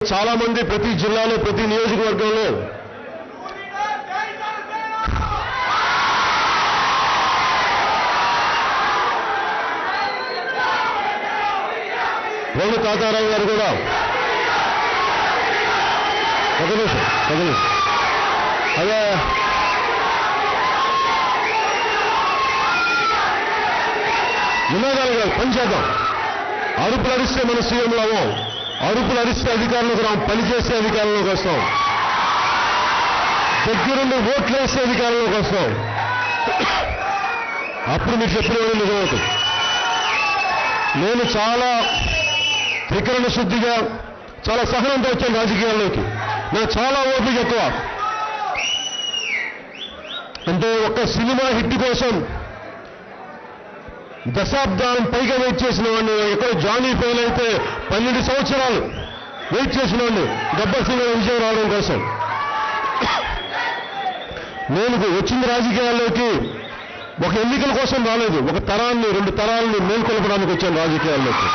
చాలా మంది ప్రతి జిల్లాలో ప్రతి నియోజకవర్గంలో వేణు తాతారావు గారు కూడా అదే నినాదాలు గారు పనిచేద్దాం. అరుపులు అరిస్తే మన సీఎంలు అవ్వం. అరుపులు అరిస్తే అధికారంలోకి రాం. పనిచేసే అధికారంలోకి వస్తాం. దగ్గరుండి ఓట్లు వేసే అధికారంలోకి వస్తాం. అప్పుడు మీకు చెప్పిన నిజమవుతుంది. నేను చాలా త్రికరణ శుద్ధిగా చాలా సహనంతో వచ్చాను రాజకీయాల్లోకి. నాకు చాలా ఓపిక ఎక్కువ. అంటే ఒక్క సినిమా హిట్ కోసం దశాబ్దాలను పైగా వెయిట్ చేసిన వాడిని. ఎక్కడో జానీ ఫెయిల్ అయితే 12 సంవత్సరాలు వెయిట్ చేసిన వాడిని గబ్బర్ సింగ్ విజయం రావడం కోసం. నేను వచ్చిన రాజకీయాల్లోకి ఒక ఎన్నికల కోసం రాలేదు. ఒక తరాన్ని 2 తరాలను మేల్కొల్పడానికి వచ్చాను రాజకీయాల్లోకి.